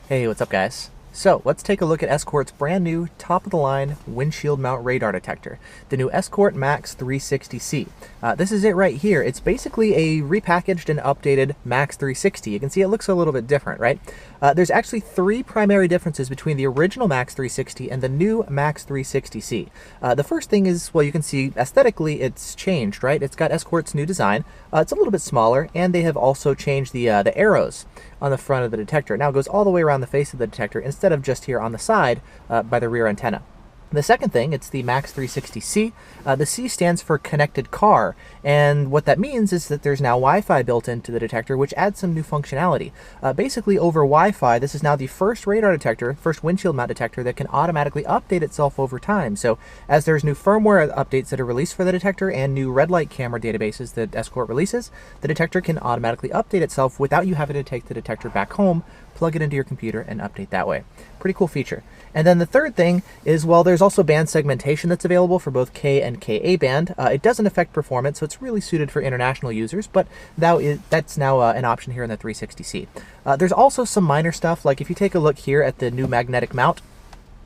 Hey, what's up guys? So let's take a look at Escort's brand new top-of-the-line windshield mount radar detector, the new Escort Max 360C. This is it right here. It's basically a repackaged and updated Max 360. You can see it looks a little bit different, right? There's actually three primary differences between the original Max 360 and the new Max 360C. The first thing is, well, you can see aesthetically it's changed, right? It's got Escort's new design. It's a little bit smaller, and they have also changed the arrows on the front of the detector. Now it goes all the way around the face of the detector instead of just here on the side by the rear antenna. The second thing, it's the Max 360C. The C stands for connected car, and what that means is that there's now Wi-Fi built into the detector, which adds some new functionality. Basically, over Wi-Fi, this is now the first radar detector, first windshield mount detector that can automatically update itself over time. So as there's new firmware updates that are released for the detector and new red light camera databases that Escort releases, the detector can automatically update itself without you having to take the detector back home, plug it into your computer, and update that way. Pretty cool feature. And then the third thing is, well, there's also band segmentation that's available for both K and KA band. It doesn't affect performance, so it's really suited for international users, but that's now an option here in the 360C. There's also some minor stuff, like if you take a look here at the new magnetic mount,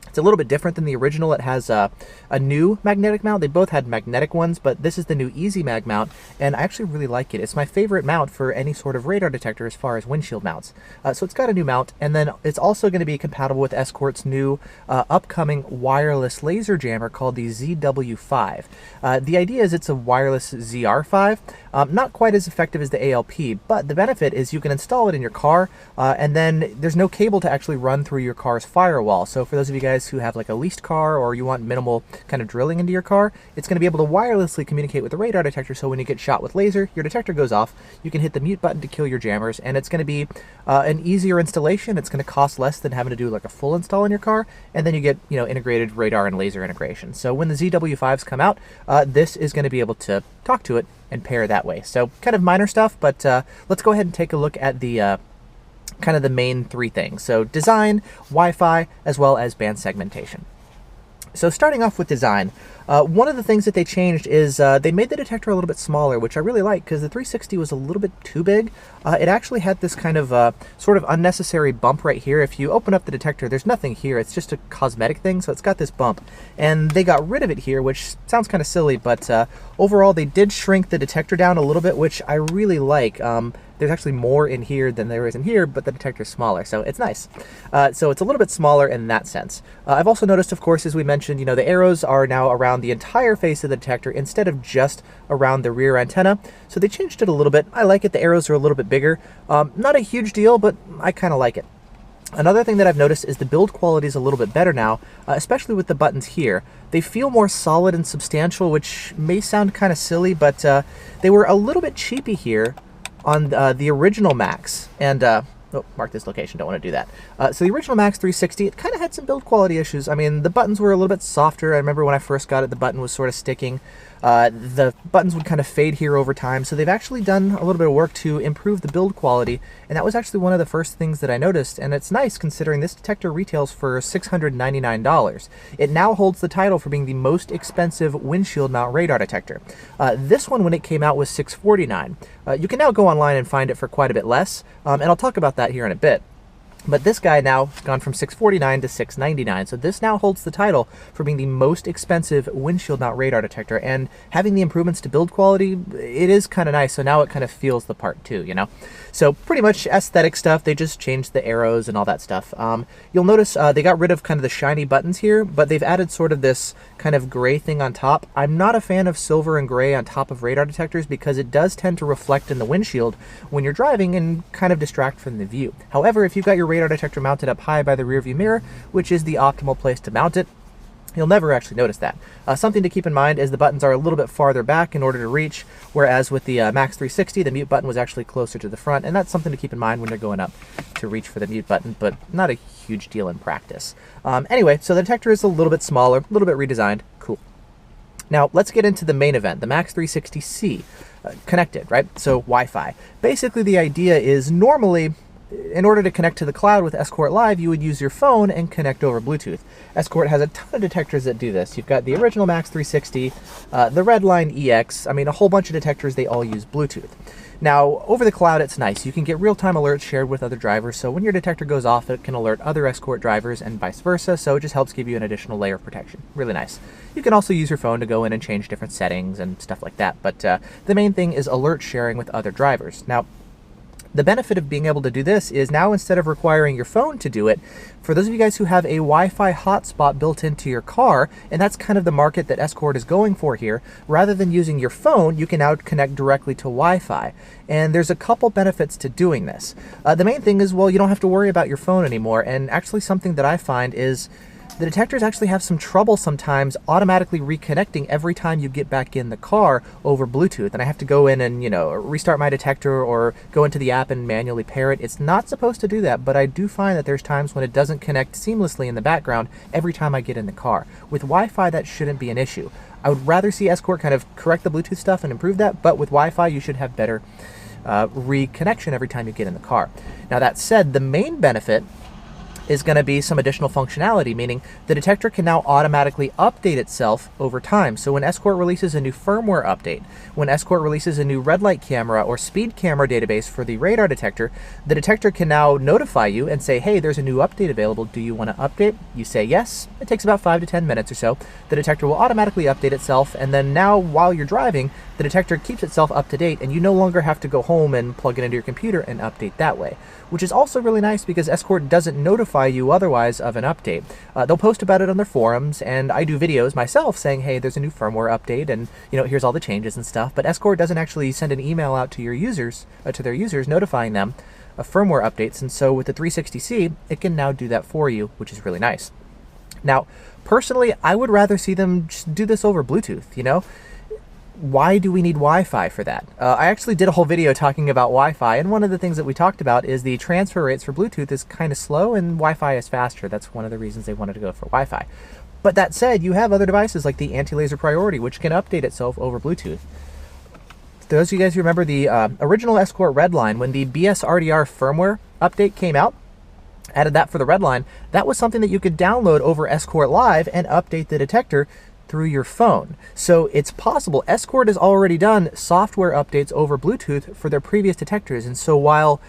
it's a little bit different than the original. It has a new magnetic mount. They both had magnetic ones, but this is the new Easy Mag mount, and I actually really like it. It's my favorite mount for any sort of radar detector as far as windshield mounts. So it's got a new mount, and then it's also going to be compatible with Escort's new upcoming wireless laser jammer called the ZW5. The idea is it's a wireless ZR5, not quite as effective as the ALP, but the benefit is you can install it in your car, and then there's no cable to actually run through your car's firewall. So for those of you guys who have like a leased car, or you want minimal kind of drilling into your car, it's going to be able to wirelessly communicate with the radar detector, so when you get shot with laser, your detector goes off, you can hit the mute button to kill your jammers, and it's going to be an easier installation. It's going to cost less than having to do like a full install in your car, and then you get, integrated radar and laser integration. So when the ZW5s come out, this is going to be able to talk to it and pair that way. So kind of minor stuff, but let's go ahead and take a look at the kind of the main three things. So design, Wi-Fi, as well as band segmentation. So starting off with design, one of the things that they changed is they made the detector a little bit smaller, which I really like because the 360 was a little bit too big. It actually had this kind of sort of unnecessary bump right here. If you open up the detector, there's nothing here. It's just a cosmetic thing, so it's got this bump. And they got rid of it here, which sounds kind of silly, but overall they did shrink the detector down a little bit, which I really like. There's actually more in here than there is in here, but the detector's smaller, so it's nice. So it's a little bit smaller in that sense. I've also noticed, of course, as we mentioned, the arrows are now around the entire face of the detector instead of just around the rear antenna. So they changed it a little bit. I like it. The arrows are a little bit bigger. Not a huge deal, but I kind of like it. Another thing that I've noticed is the build quality is a little bit better now, especially with the buttons here. They feel more solid and substantial, which may sound kind of silly, but they were a little bit cheapy here on the original Max, and mark this location, don't want to do that. So the original Max 360, it kind of had some build quality issues. I mean, the buttons were a little bit softer. I remember when I first got it, the button was sort of sticking. The buttons would kind of fade here over time, so they've actually done a little bit of work to improve the build quality, and that was actually one of the first things that I noticed, and it's nice considering this detector retails for $699. It now holds the title for being the most expensive windshield mount radar detector. This one, when it came out, was $649. You can now go online and find it for quite a bit less, and I'll talk about that here in a bit. But this guy now has gone from $649 to $699, so this now holds the title for being the most expensive windshield mount radar detector, and having the improvements to build quality, it is kind of nice, so now it kind of feels the part too, So pretty much aesthetic stuff, they just changed the arrows and all that stuff. You'll notice they got rid of kind of the shiny buttons here, but they've added sort of this kind of gray thing on top. I'm not a fan of silver and gray on top of radar detectors because it does tend to reflect in the windshield when you're driving and kind of distract from the view. However, if you've got your radar detector mounted up high by the rear view mirror, which is the optimal place to mount it, you'll never actually notice that. Something to keep in mind is the buttons are a little bit farther back in order to reach, whereas with the Max 360, the mute button was actually closer to the front, and that's something to keep in mind when you're going up to reach for the mute button, but not a huge deal in practice. Anyway, so the detector is a little bit smaller, a little bit redesigned. Cool. Now, let's get into the main event, the Max 360C. Connected, right? So Wi-Fi. Basically, the idea is normally in order to connect to the cloud with Escort Live, you would use your phone and connect over Bluetooth. Escort has a ton of detectors that do this. You've got the original Max 360, the Redline EX, I mean a whole bunch of detectors, they all use Bluetooth. Now, over the cloud, it's nice. You can get real-time alerts shared with other drivers, so when your detector goes off, it can alert other Escort drivers and vice versa, so it just helps give you an additional layer of protection. Really nice. You can also use your phone to go in and change different settings and stuff like that, but the main thing is alert sharing with other drivers. Now, the benefit of being able to do this is now instead of requiring your phone to do it, for those of you guys who have a Wi-Fi hotspot built into your car, and that's kind of the market that Escort is going for here, rather than using your phone, you can now connect directly to Wi-Fi. And there's a couple benefits to doing this. The main thing is, well, you don't have to worry about your phone anymore, and actually something that I find is the detectors actually have some trouble sometimes automatically reconnecting every time you get back in the car over Bluetooth. And I have to go in and, restart my detector or go into the app and manually pair it. It's not supposed to do that, but I do find that there's times when it doesn't connect seamlessly in the background every time I get in the car. With Wi-Fi, that shouldn't be an issue. I would rather see Escort kind of correct the Bluetooth stuff and improve that, but with Wi-Fi, you should have better reconnection every time you get in the car. Now, that said, the main benefit is going to be some additional functionality, meaning the detector can now automatically update itself over time. So when Escort releases a new firmware update, when Escort releases a new red light camera or speed camera database for the radar detector, the detector can now notify you and say, hey, there's a new update available. Do you want to update? You say yes. It takes about 5 to 10 minutes or so. The detector will automatically update itself, and then now while you're driving, the detector keeps itself up to date, and you no longer have to go home and plug it into your computer and update that way, which is also really nice because Escort doesn't notify you otherwise of an update. They'll post about it on their forums, and I do videos myself saying, hey, there's a new firmware update, and here's all the changes and stuff, but Escort doesn't actually send an email out to your users, to their users, notifying them of firmware updates, and so with the 360C, it can now do that for you, which is really nice. Now, personally, I would rather see them just do this over Bluetooth, Why do we need Wi-Fi for that? I actually did a whole video talking about Wi-Fi, and one of the things that we talked about is the transfer rates for Bluetooth is kind of slow and Wi-Fi is faster. That's one of the reasons they wanted to go for Wi-Fi. But that said, you have other devices like the anti-laser priority, which can update itself over Bluetooth. Those of you guys who remember the original Escort Redline, when the BSRDR firmware update came out, added that for the Redline, that was something that you could download over Escort Live and update the detector through your phone. So it's possible. Escort has already done software updates over Bluetooth for their previous detectors, and so while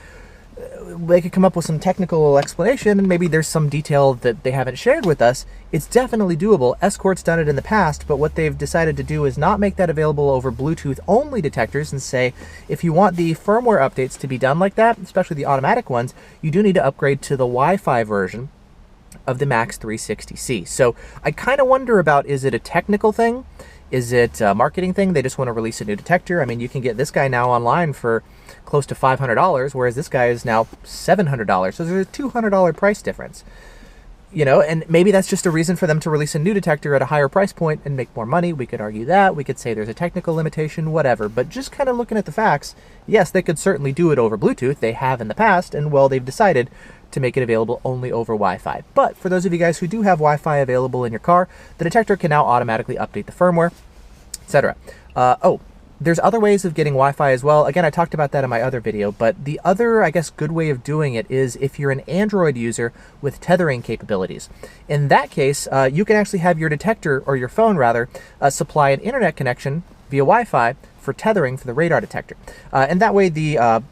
they could come up with some technical explanation and maybe there's some detail that they haven't shared with us, it's definitely doable. Escort's done it in the past, but what they've decided to do is not make that available over Bluetooth only detectors and say, if you want the firmware updates to be done like that, especially the automatic ones, you do need to upgrade to the Wi-Fi version of the Max 360C. So I kind of wonder about, is it a technical thing? Is it a marketing thing? They just want to release a new detector. I mean, you can get this guy now online for close to $500, whereas this guy is now $700. So there's a $200 price difference. And maybe that's just a reason for them to release a new detector at a higher price point and make more money. We could argue that. We could say there's a technical limitation, whatever. But just kind of looking at the facts, yes, they could certainly do it over Bluetooth. They have in the past, and well, they've decided to make it available only over Wi-Fi. But for those of you guys who do have Wi-Fi available in your car, the detector can now automatically update the firmware, etc. There's other ways of getting Wi-Fi as well. Again, I talked about that in my other video, but the other, I guess, good way of doing it is if you're an Android user with tethering capabilities. In that case, you can actually have your detector, or your phone rather, supply an internet connection via Wi-Fi for tethering for the radar detector. And that way the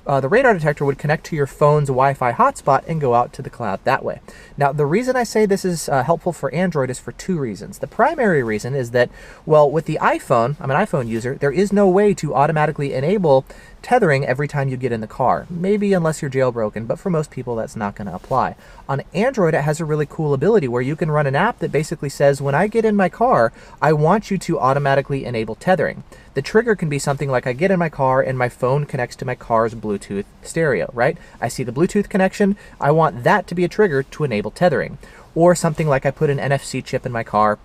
radar detector would connect to your phone's Wi-Fi hotspot and go out to the cloud that way. Now, the reason I say this is helpful for Android is for two reasons. The primary reason is that, well, with the iPhone, I'm an iPhone user, there is no way to automatically enable tethering every time you get in the car. Maybe unless you're jailbroken, but for most people that's not going to apply. On Android, it has a really cool ability where you can run an app that basically says, when I get in my car, I want you to automatically enable tethering. The trigger can be something like I get in my car and my phone connects to my car's Bluetooth stereo, right? I see the Bluetooth connection, I want that to be a trigger to enable tethering. Or something like I put an NFC chip in my car,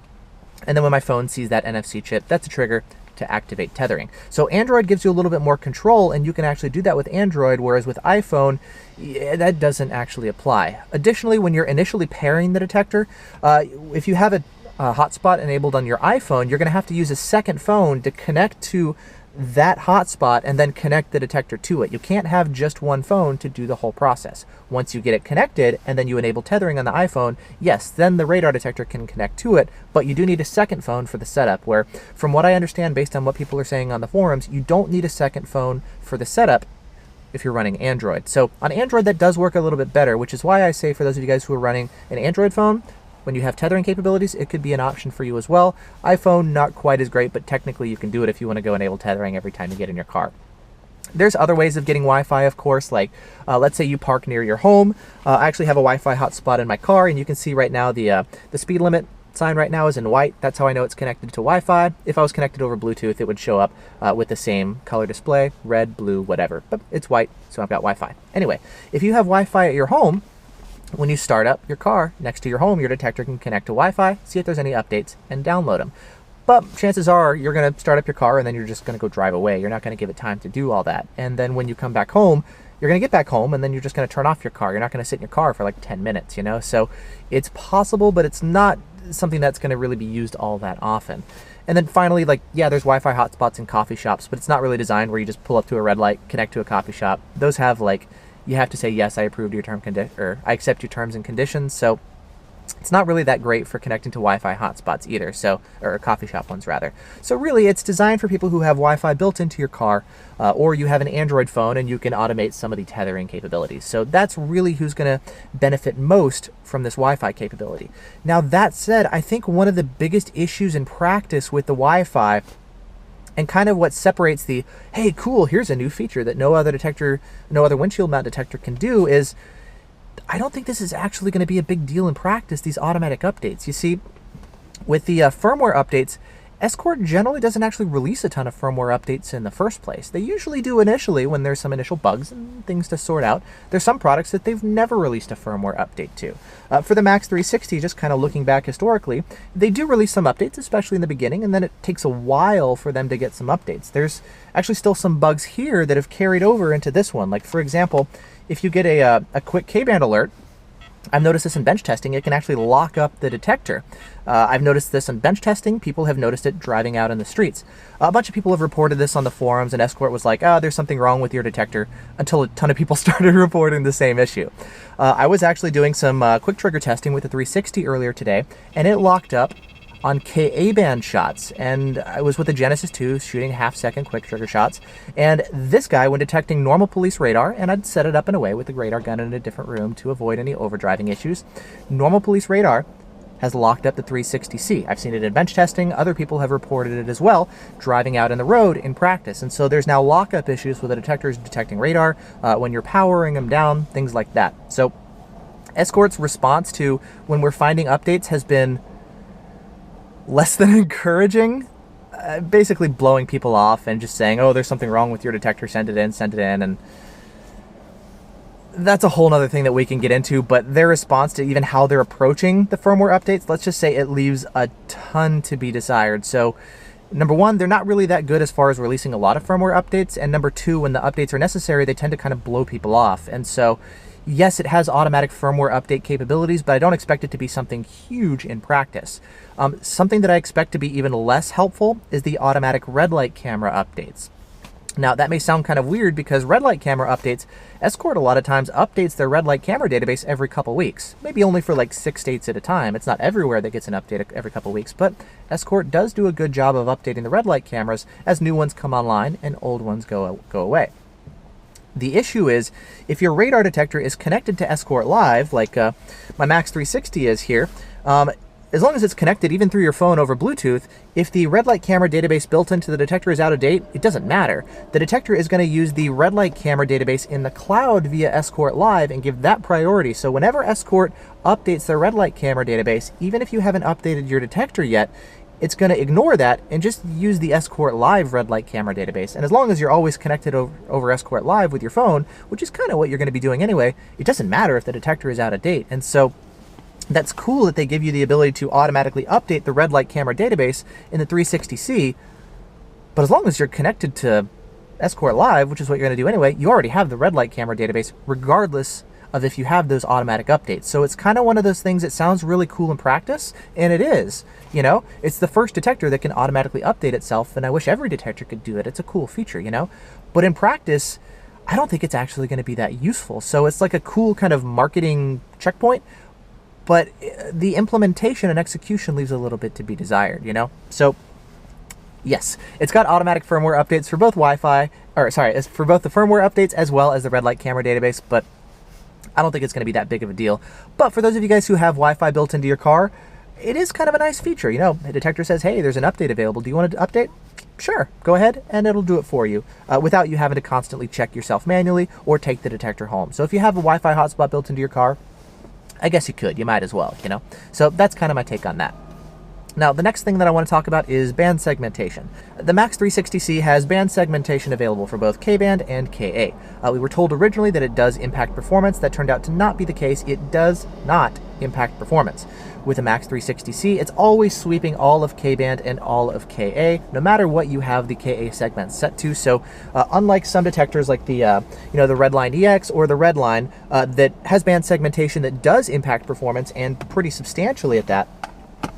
and then when my phone sees that NFC chip, that's a trigger to activate tethering. So Android gives you a little bit more control, and you can actually do that with Android, whereas with iPhone, that doesn't actually apply. Additionally, when you're initially pairing the detector, if you have a hotspot enabled on your iPhone, you're going to have to use a second phone to connect to that hotspot and then connect the detector to it. You can't have just one phone to do the whole process. Once you get it connected and then you enable tethering on the iPhone, yes, then the radar detector can connect to it, but you do need a second phone for the setup, where from what I understand based on what people are saying on the forums, you don't need a second phone for the setup if you're running Android. So on Android that does work a little bit better, which is why I say for those of you guys who are running an Android phone, when you have tethering capabilities, it could be an option for you as well. iPhone, not quite as great, but technically you can do it if you want to go enable tethering every time you get in your car. There's other ways of getting Wi-Fi, of course, like let's say you park near your home. I actually have a Wi-Fi hotspot in my car, and you can see right now the speed limit sign right now is in white. That's how I know it's connected to Wi-Fi. If I was connected over Bluetooth, it would show up with the same color display, red, blue, whatever. But it's white, so I've got Wi-Fi. Anyway, if you have Wi-Fi at your home, when you start up your car next to your home, your detector can connect to Wi-Fi, see if there's any updates, and download them. But chances are you're going to start up your car and then you're just going to go drive away. You're not going to give it time to do all that. And then when you come back home, you're going to get back home and then you're just going to turn off your car. You're not going to sit in your car for like 10 minutes, you know? So it's possible, but it's not something that's going to really be used all that often. And then finally, like, yeah, there's Wi-Fi hotspots in coffee shops, but it's not really designed where you just pull up to a red light, connect to a coffee shop. Those have like, you have to say, yes, I approved your or I accept your terms and conditions. So it's not really that great for connecting to Wi-Fi hotspots either, or coffee shop ones rather. So really, it's designed for people who have Wi-Fi built into your car, or you have an Android phone and you can automate some of the tethering capabilities. So that's really who's going to benefit most from this Wi-Fi capability. Now that said, I think one of the biggest issues in practice with the Wi-Fi, and kind of what separates the, hey, cool, here's a new feature that no other windshield mount detector can do, is I don't think this is actually going to be a big deal in practice, these automatic updates. You see, with the firmware updates, Escort generally doesn't actually release a ton of firmware updates in the first place. They usually do initially when there's some initial bugs and things to sort out. There's some products that they've never released a firmware update to. For the Max 360, just kind of looking back historically, they do release some updates, especially in the beginning, and then it takes a while for them to get some updates. There's actually still some bugs here that have carried over into this one. Like, for example, if you get a quick K-band alert, I've noticed this in bench testing, it can actually lock up the detector. I've noticed this in bench testing. People have noticed it driving out in the streets. A bunch of people have reported this on the forums, and Escort was like, there's something wrong with your detector, until a ton of people started reporting the same issue. I was actually doing some quick trigger testing with the 360 earlier today, and it locked up on Ka-band shots, and I was with the Genesis 2 shooting half-second quick trigger shots, and this guy, when detecting normal police radar, and I'd set it up in a way with the radar gun in a different room to avoid any overdriving issues, normal police radar has locked up the 360C. I've seen it in bench testing. Other people have reported it as well, driving out in the road in practice. And so there's now lockup issues with the detectors detecting radar, when you're powering them down, things like that. So Escort's response to when we're finding updates has been less than encouraging, basically blowing people off and just saying, oh, there's something wrong with your detector, send it in, and that's a whole nother thing that we can get into. But their response to even how they're approaching the firmware updates, let's just say it leaves a ton to be desired. So number one, they're not really that good as far as releasing a lot of firmware updates, and number two, when the updates are necessary, they tend to kind of blow people off. And so yes, it has automatic firmware update capabilities, but I don't expect it to be something huge in practice. Something that I expect to be even less helpful is the automatic red light camera updates. Now, that may sound kind of weird because red light camera updates, Escort a lot of times updates their red light camera database every couple weeks, maybe only for like 6 states at a time. It's not everywhere that gets an update every couple weeks, but Escort does do a good job of updating the red light cameras as new ones come online and old ones go away. The issue is, if your radar detector is connected to Escort Live, like my Max 360 is here, as long as it's connected even through your phone over Bluetooth, if the red light camera database built into the detector is out of date, it doesn't matter. The detector is going to use the red light camera database in the cloud via Escort Live and give that priority. So whenever Escort updates their red light camera database, even if you haven't updated your detector yet, it's going to ignore that and just use the Escort Live red light camera database. And as long as you're always connected over Escort Live with your phone, which is kind of what you're going to be doing anyway, it doesn't matter if the detector is out of date. And so that's cool that they give you the ability to automatically update the red light camera database in the 360C, but as long as you're connected to Escort Live, which is what you're going to do anyway, you already have the red light camera database regardless of if you have those automatic updates. So it's kind of one of those things that sounds really cool in practice, and it is. You know, it's the first detector that can automatically update itself, and I wish every detector could do it. It's a cool feature, you know? But in practice, I don't think it's actually going to be that useful. So it's like a cool kind of marketing checkpoint, but the implementation and execution leaves a little bit to be desired, you know? So yes, it's got automatic firmware updates for both for both the firmware updates as well as the red light camera database, but I don't think it's going to be that big of a deal. But for those of you guys who have Wi-Fi built into your car, it is kind of a nice feature. You know, the detector says, hey, there's an update available. Do you want to update? Sure, go ahead, and it'll do it for you without you having to constantly check yourself manually or take the detector home. So if you have a Wi-Fi hotspot built into your car, I guess you could. You might as well, you know? So that's kind of my take on that. Now, the next thing that I want to talk about is band segmentation. The MAX 360C has band segmentation available for both K-band and Ka. We were told originally that it does impact performance. That turned out to not be the case. It does not impact performance. With the MAX 360C, it's always sweeping all of K-band and all of Ka, no matter what you have the Ka segment set to. So, unlike some detectors like the the Redline EX or the Redline that has band segmentation that does impact performance and pretty substantially at that,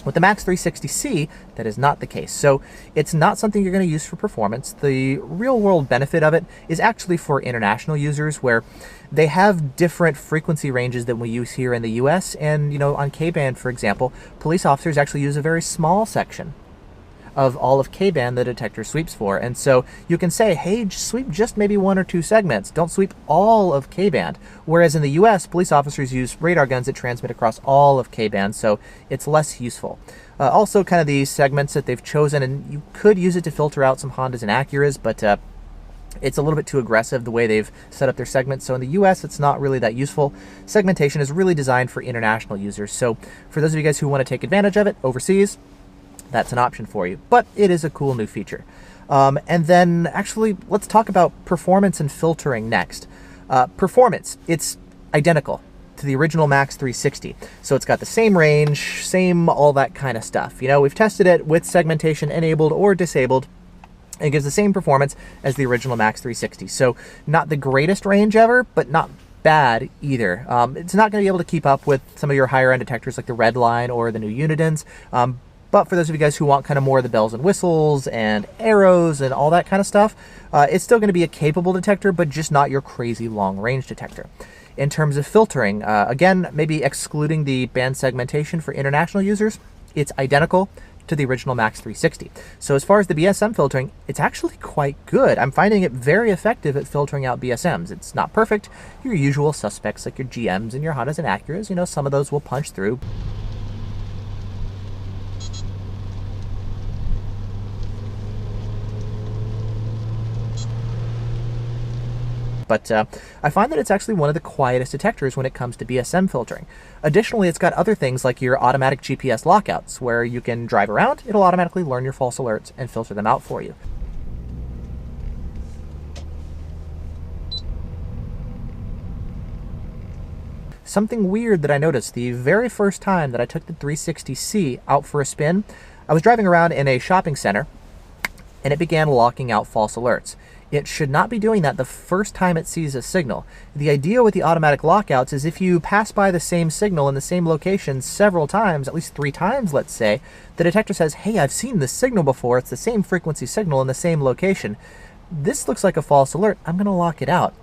with the MAX 360C, that is not the case. So it's not something you're going to use for performance. The real world benefit of it is actually for international users, where they have different frequency ranges than we use here in the US. And, you know, on K-band, for example, police officers actually use a very small section of all of K-band the detector sweeps for. And so you can say, hey, sweep just maybe 1 or 2 segments. Don't sweep all of K-band. Whereas in the US, police officers use radar guns that transmit across all of K-band, so it's less useful. Also, kind of the segments that they've chosen, and you could use it to filter out some Hondas and Acuras, but it's a little bit too aggressive the way they've set up their segments. So in the US, it's not really that useful. Segmentation is really designed for international users. So for those of you guys who want to take advantage of it overseas, that's an option for you, but it is a cool new feature. And then actually, let's talk about performance and filtering next. Performance, it's identical to the original MAX 360. So it's got the same range, same all that kind of stuff. You know, we've tested it with segmentation enabled or disabled. It gives the same performance as the original MAX 360. So not the greatest range ever, but not bad either. It's not going to be able to keep up with some of your higher end detectors like the Redline or the new Unidens. But for those of you guys who want kind of more of the bells and whistles and arrows and all that kind of stuff, it's still going to be a capable detector, but just not your crazy long range detector. In terms of filtering, again, maybe excluding the band segmentation for international users, it's identical to the original MAX 360. So as far as the BSM filtering, it's actually quite good. I'm finding it very effective at filtering out BSMs. It's not perfect. Your usual suspects like your GMs and your Hondas and Acuras, you know, some of those will punch through. But I find that it's actually one of the quietest detectors when it comes to BSM filtering. Additionally, it's got other things like your automatic GPS lockouts, where you can drive around, it'll automatically learn your false alerts and filter them out for you. Something weird that I noticed the very first time that I took the 360C out for a spin, I was driving around in a shopping center, and it began locking out false alerts. It should not be doing that the first time it sees a signal. The idea with the automatic lockouts is if you pass by the same signal in the same location several times, at least 3 times, let's say, the detector says, hey, I've seen this signal before. It's the same frequency signal in the same location. This looks like a false alert. I'm going to lock it out.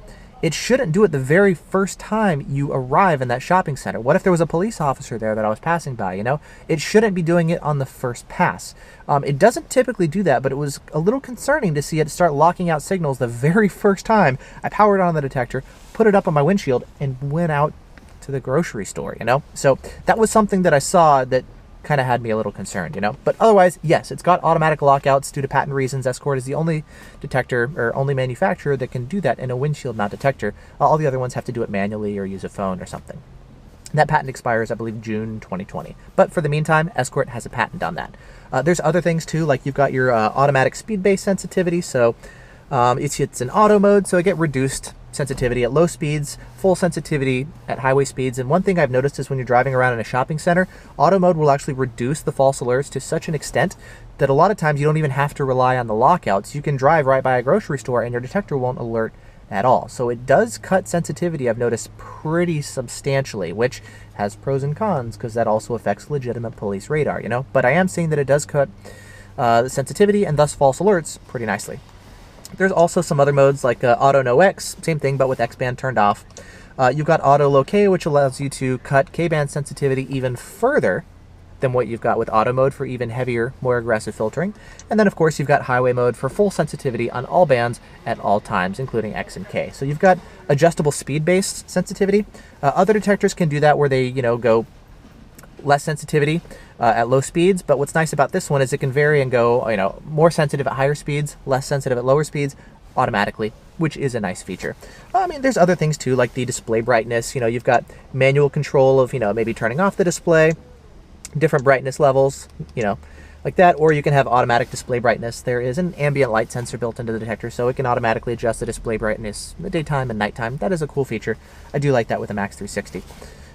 It shouldn't do it the very first time you arrive in that shopping center. What if there was a police officer there that I was passing by, you know? It shouldn't be doing it on the first pass. It doesn't typically do that, but it was a little concerning to see it start locking out signals the very first time I powered on the detector, put it up on my windshield, and went out to the grocery store, you know? So that was something that I saw that kind of had me a little concerned, you know? But otherwise, yes, it's got automatic lockouts due to patent reasons. Escort is the only detector or only manufacturer that can do that in a windshield mount detector. All the other ones have to do it manually or use a phone or something. And that patent expires, I believe, June 2020. But for the meantime, Escort has a patent on that. There's other things too, like you've got your automatic speed-based sensitivity. So it's an auto mode, so I get reduced sensitivity at low speeds, full sensitivity at highway speeds. And one thing I've noticed is when you're driving around in a shopping center, auto mode will actually reduce the false alerts to such an extent that a lot of times you don't even have to rely on the lockouts. You can drive right by a grocery store and your detector won't alert at all. So it does cut sensitivity, I've noticed, pretty substantially, which has pros and cons because that also affects legitimate police radar, you know? But I am seeing that it does cut the sensitivity and thus false alerts pretty nicely. There's also some other modes like Auto No X, same thing but with X-band turned off. You've got Auto Low K, which allows you to cut K-band sensitivity even further than what you've got with auto mode for even heavier, more aggressive filtering. And then of course you've got highway mode for full sensitivity on all bands at all times, including X and K. So you've got adjustable speed-based sensitivity. Other detectors can do that where they, you know, go less sensitivity at low speeds, but what's nice about this one is it can vary and go, you know, more sensitive at higher speeds, less sensitive at lower speeds automatically, which is a nice feature. I mean, there's other things too, like the display brightness. You know, you've got manual control of, you know, maybe turning off the display, different brightness levels, you know, like that, or you can have automatic display brightness. There is an ambient light sensor built into the detector, so it can automatically adjust the display brightness in the daytime and nighttime. That is a cool feature. I do like that with the Max 360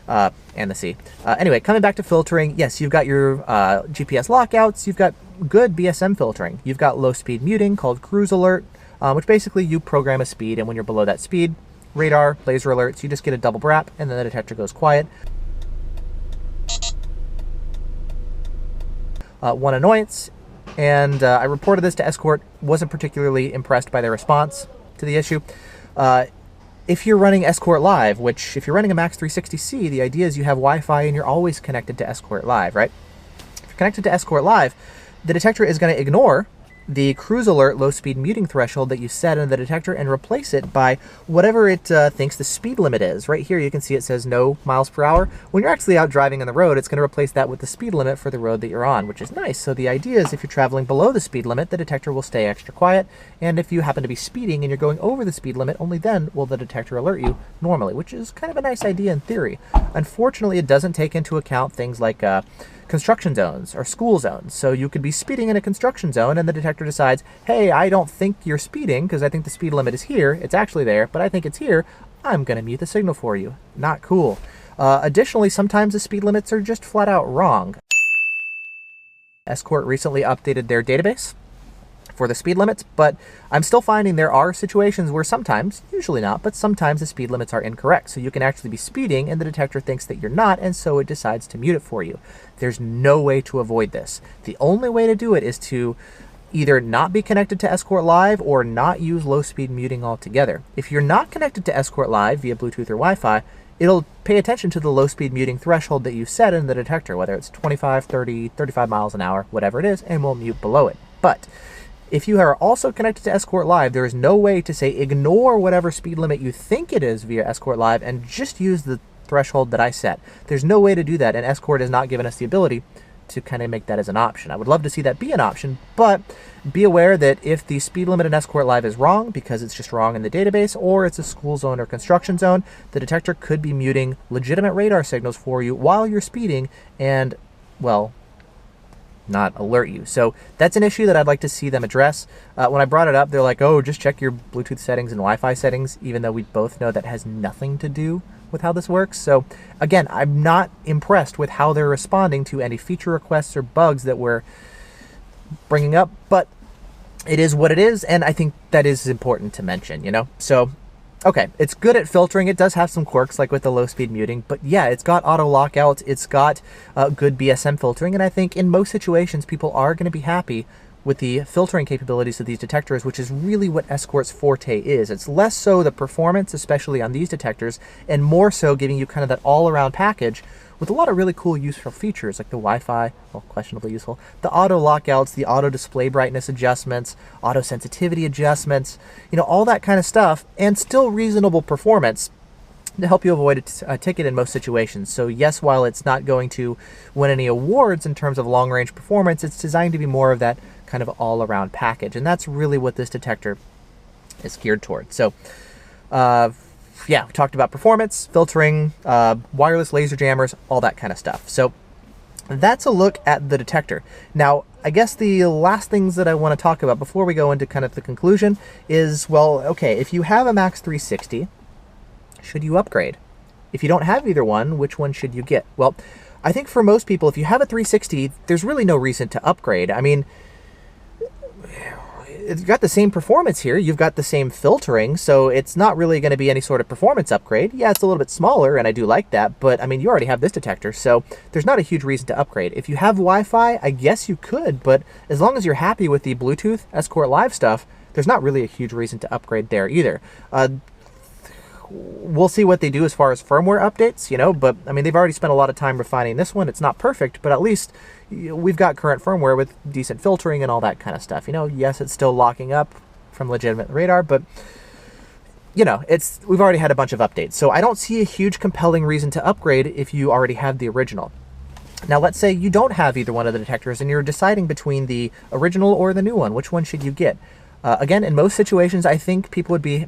and the C. Anyway, coming back to filtering, yes, you've got your GPS lockouts, you've got good BSM filtering. You've got low speed muting called cruise alert, which basically you program a speed, and when you're below that speed, radar, laser alerts, you just get a double brap, and then the detector goes quiet. One annoyance, and I reported this to Escort, wasn't particularly impressed by their response to the issue. If you're running Escort Live, which if you're running a Max 360C, the idea is you have Wi-Fi and you're always connected to Escort Live, right? If you're connected to Escort Live, the detector is going to ignore the cruise alert low speed muting threshold that you set in the detector and replace it by whatever it thinks the speed limit is. Right here you can see it says no miles per hour. When you're actually out driving on the road, it's going to replace that with the speed limit for the road that you're on, which is nice. So the idea is if you're traveling below the speed limit, the detector will stay extra quiet, and if you happen to be speeding and you're going over the speed limit, only then will the detector alert you normally, which is kind of a nice idea in theory. Unfortunately, it doesn't take into account things like construction zones or school zones. So you could be speeding in a construction zone and the detector decides, hey, I don't think you're speeding because I think the speed limit is here. It's actually there, but I think it's here. I'm going to mute the signal for you. Not cool. Additionally, sometimes the speed limits are just flat out wrong. Escort recently updated their database for the speed limits, but I'm still finding there are situations where sometimes, usually not, but sometimes the speed limits are incorrect. So you can actually be speeding and the detector thinks that you're not, and so it decides to mute it for you. There's no way to avoid this. The only way to do it is to either not be connected to Escort Live or not use low speed muting altogether. If you're not connected to Escort Live via Bluetooth or Wi-Fi, it'll pay attention to the low speed muting threshold that you set in the detector, whether it's 25, 30, 35 miles an hour, whatever it is, and will mute below it. But if you are also connected to Escort Live, there is no way to say ignore whatever speed limit you think it is via Escort Live and just use the threshold that I set. There's no way to do that, and Escort has not given us the ability to kind of make that as an option. I would love to see that be an option, but be aware that if the speed limit in Escort Live is wrong because it's just wrong in the database, or it's a school zone or construction zone, the detector could be muting legitimate radar signals for you while you're speeding and, well, not alert you. So that's an issue that I'd like to see them address. When I brought it up, they're like, oh, just check your Bluetooth settings and Wi-Fi settings, even though we both know that has nothing to do with how this works. So again, I'm not impressed with how they're responding to any feature requests or bugs that we're bringing up, but it is what it is, and I think that is important to mention, you know? So okay, it's good at filtering. It does have some quirks like with the low speed muting, but yeah, it's got auto lockouts, it's got good BSM filtering, and I think in most situations people are going to be happy with the filtering capabilities of these detectors, which is really what Escort's forte is. It's less so the performance, especially on these detectors, and more so giving you kind of that all-around package with a lot of really cool useful features like the Wi-Fi, well, questionably useful, the auto lockouts, the auto display brightness adjustments, auto sensitivity adjustments, you know, all that kind of stuff, and still reasonable performance to help you avoid a ticket in most situations. So yes, while it's not going to win any awards in terms of long-range performance, it's designed to be more of that kind of all-around package, and that's really what this detector is geared toward. So yeah, we talked about performance, filtering, wireless laser jammers, all that kind of stuff. So that's a look at the detector. Now, I guess the last things that I want to talk about before we go into kind of the conclusion is, well, okay, if you have a Max 360, should you upgrade? If you don't have either one, which one should you get? Well, I think for most people, if you have a 360, there's really no reason to upgrade. I mean, it's got the same performance here. You've got the same filtering, so it's not really going to be any sort of performance upgrade. Yeah, it's a little bit smaller, and I do like that, but I mean, you already have this detector, so there's not a huge reason to upgrade. If you have Wi-Fi, I guess you could, but as long as you're happy with the Bluetooth Escort Live stuff, there's not really a huge reason to upgrade there either. We'll see what they do as far as firmware updates, you know, but I mean, they've already spent a lot of time refining this one. It's not perfect, but at least we've got current firmware with decent filtering and all that kind of stuff. You know, yes, it's still locking up from legitimate radar, but you know, we've already had a bunch of updates. So I don't see a huge compelling reason to upgrade if you already have the original. Now, let's say you don't have either one of the detectors and you're deciding between the original or the new one. Which one should you get? Again, in most situations, I think people would be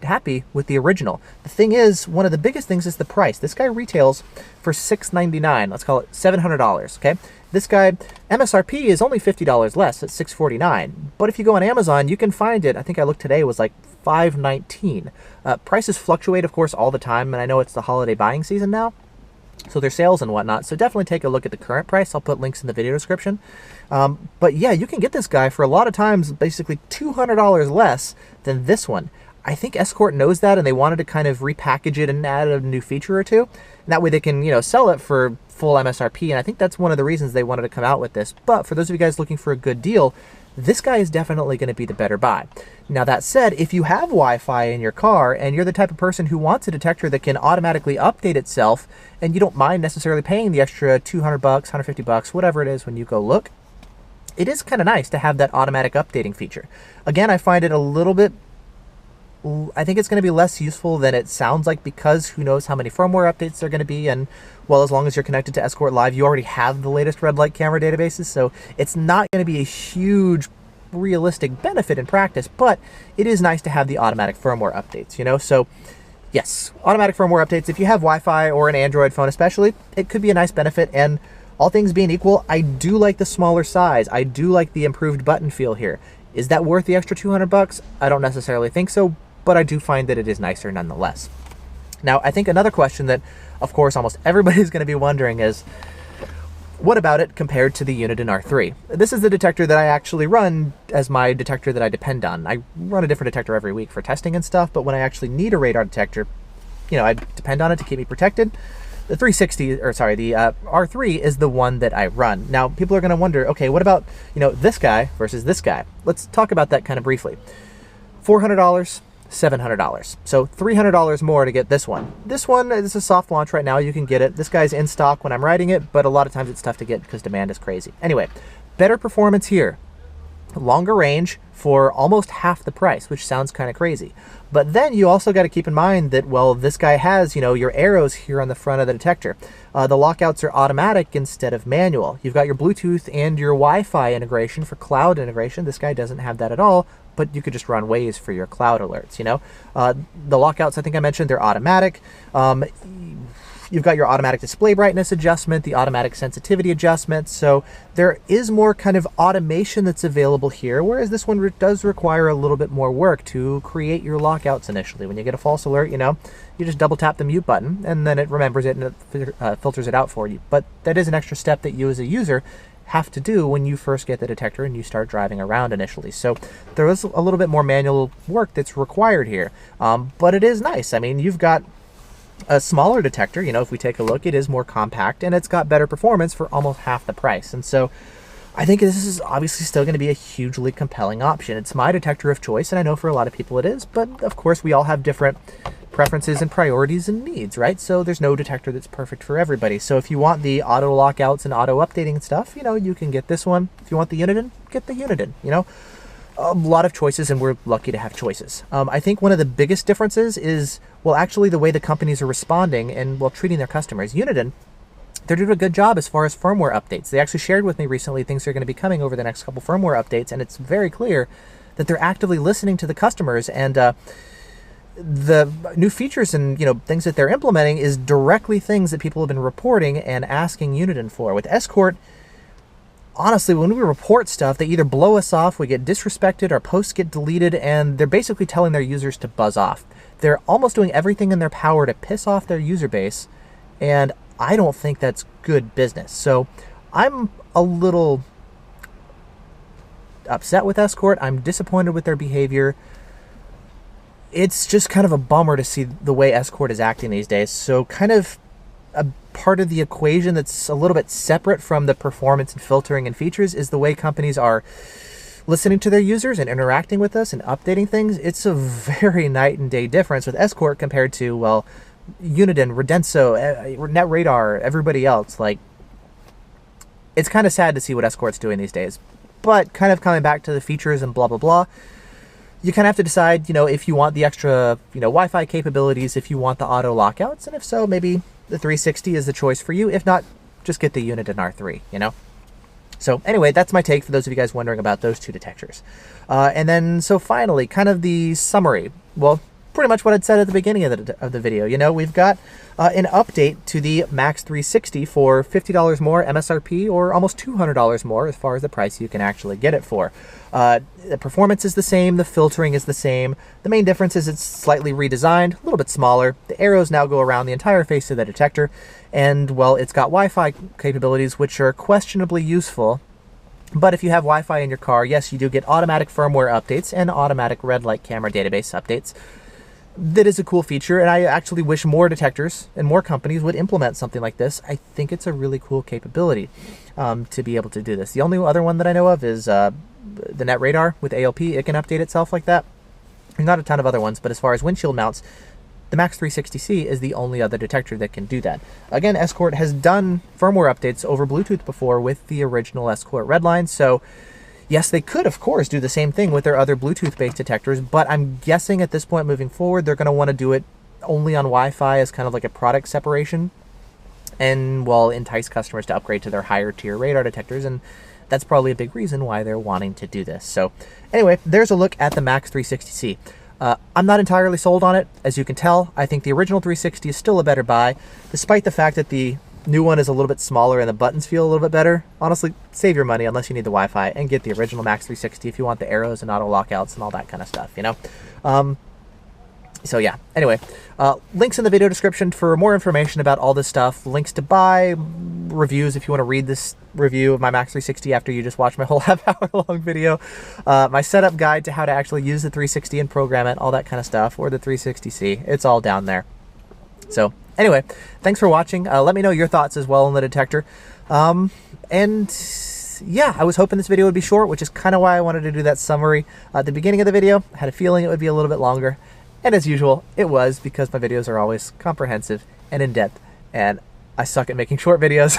happy with the original. The thing is, one of the biggest things is the price. This guy retails for $699. Let's call it $700. Okay, this guy MSRP is only $50 less at $649. But if you go on Amazon, you can find it. I think I looked today, it was like $519. Prices fluctuate, of course, all the time, and I know it's the holiday buying season now, so there's sales and whatnot. So definitely take a look at the current price. I'll put links in the video description. But yeah, you can get this guy for a lot of times basically $200 less than this one. I think Escort knows that, and they wanted to kind of repackage it and add a new feature or two. And that way they can, you know, sell it for full MSRP. And I think that's one of the reasons they wanted to come out with this. But for those of you guys looking for a good deal, this guy is definitely going to be the better buy. Now, that said, if you have Wi-Fi in your car and you're the type of person who wants a detector that can automatically update itself, and you don't mind necessarily paying the extra $200, $150, whatever it is when you go look, it is kind of nice to have that automatic updating feature. Again, I find it a little bit, I think it's going to be less useful than it sounds like, because who knows how many firmware updates there are going to be. And well, as long as you're connected to Escort Live, you already have the latest red light camera databases, so it's not going to be a huge realistic benefit in practice, but it is nice to have the automatic firmware updates, you know. So yes, automatic firmware updates, if you have Wi-Fi or an Android phone especially, it could be a nice benefit. And all things being equal, I do like the smaller size. I do like the improved button feel here. Is that worth the extra $200? I don't necessarily think so, but I do find that it is nicer nonetheless. Now, I think another question that, of course, almost everybody's going to be wondering is, what about it compared to the Uniden R3? This is the detector that I actually run as my detector that I depend on. I run a different detector every week for testing and stuff, but when I actually need a radar detector, you know, I depend on it to keep me protected. The R3 is the one that I run. Now, people are going to wonder, okay, what about, you know, this guy versus this guy? Let's talk about that kind of briefly. $400, $700. So $300 more to get this one. This one is a soft launch right now. You can get it. This guy's in stock when I'm riding it, but a lot of times it's tough to get because demand is crazy. Anyway, better performance here. Longer range for almost half the price, which sounds kind of crazy. But then you also got to keep in mind that, well, this guy has, you know, your arrows here on the front of the detector. The lockouts are automatic instead of manual. You've got your Bluetooth and your Wi-Fi integration for cloud integration. This guy doesn't have that at all, but you could just run Waze for your cloud alerts, you know. The lockouts, I think I mentioned, they're automatic. You've got your automatic display brightness adjustment, the automatic sensitivity adjustment. So there is more kind of automation that's available here, whereas this one does require a little bit more work to create your lockouts initially. When you get a false alert, you know, you just double tap the mute button and then it remembers it and it filters it out for you. But that is an extra step that you as a user have to do when you first get the detector and you start driving around initially. So there is a little bit more manual work that's required here. But it is nice. I mean, you've got a smaller detector, you know, if we take a look, it is more compact and it's got better performance for almost half the price. And so I think this is obviously still going to be a hugely compelling option. It's my detector of choice, and I know for a lot of people it is, but of course we all have different preferences and priorities and needs, right? So there's no detector that's perfect for everybody. So if you want the auto lockouts and auto updating and stuff, you know, you can get this one. If you want the Uniden, get the Uniden, you know. A lot of choices, and we're lucky to have choices. I think one of the biggest differences is, well, actually the way the companies are responding and, well, treating their customers. Uniden, they're doing a good job as far as firmware updates. They actually shared with me recently things are going to be coming over the next couple firmware updates, and it's very clear that they're actively listening to the customers, and the new features and, you know, things that they're implementing is directly things that people have been reporting and asking Uniden for. With Escort, honestly, when we report stuff, they either blow us off, we get disrespected, our posts get deleted, and they're basically telling their users to buzz off. They're almost doing everything in their power to piss off their user base, and I don't think that's good business. So I'm a little upset with Escort. I'm disappointed with their behavior. It's just kind of a bummer to see the way Escort is acting these days. So kind of a part of the equation that's a little bit separate from the performance and filtering and features is the way companies are listening to their users and interacting with us and updating things. It's a very night and day difference with Escort compared to, well, Uniden, Redenso, NetRadar, everybody else. Like, it's kind of sad to see what Escort's doing these days. But kind of coming back to the features and blah, blah, blah, you kind of have to decide, you know, if you want the extra, you know, Wi-Fi capabilities, if you want the auto lockouts, and if so, maybe the 360 is the choice for you. If not, just get the Uniden R3, you know? So anyway, that's my take for those of you guys wondering about those two detectors. And then, so finally, kind of the summary. Well, pretty much what I'd said at the beginning of the video. You know, we've got an update to the Max 360 for $50 more MSRP, or almost $200 more as far as the price you can actually get it for. The performance is the same, the filtering is the same. The main difference is it's slightly redesigned, a little bit smaller. The arrows now go around the entire face of the detector, and, well, it's got Wi-Fi capabilities, which are questionably useful. But if you have Wi-Fi in your car, yes, you do get automatic firmware updates and automatic red light camera database updates. That is a cool feature, and I actually wish more detectors and more companies would implement something like this. I think it's a really cool capability to be able to do this. The only other one that I know of is the NetRadar with ALP. It can update itself like that. There's not a ton of other ones, but as far as windshield mounts, the Max 360C is the only other detector that can do that. Again, Escort has done firmware updates over Bluetooth before with the original Escort Redline, so yes, they could, of course, do the same thing with their other Bluetooth-based detectors, but I'm guessing at this point moving forward, they're going to want to do it only on Wi-Fi as kind of like a product separation, and, well, entice customers to upgrade to their higher-tier radar detectors, and that's probably a big reason why they're wanting to do this. So anyway, there's a look at the Max 360C. I'm not entirely sold on it. As you can tell, I think the original 360 is still a better buy, despite the fact that the new one is a little bit smaller and the buttons feel a little bit better. Honestly, save your money unless you need the Wi-Fi and get the original Max 360 if you want the arrows and auto lockouts and all that kind of stuff, you know? So yeah, anyway, links in the video description for more information about all this stuff, links to buy, reviews if you want to read this review of my Max 360 after you just watch my whole half-hour long video, my setup guide to how to actually use the 360 and program it, all that kind of stuff, or the 360C. It's all down there. So anyway, thanks for watching. Let me know your thoughts as well on the detector. And yeah, I was hoping this video would be short, which is kind of why I wanted to do that summary at the beginning of the video. I had a feeling it would be a little bit longer. And as usual, it was, because my videos are always comprehensive and in-depth, and I suck at making short videos.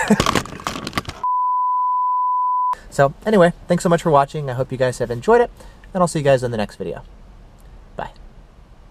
So anyway, thanks so much for watching. I hope you guys have enjoyed it, and I'll see you guys in the next video.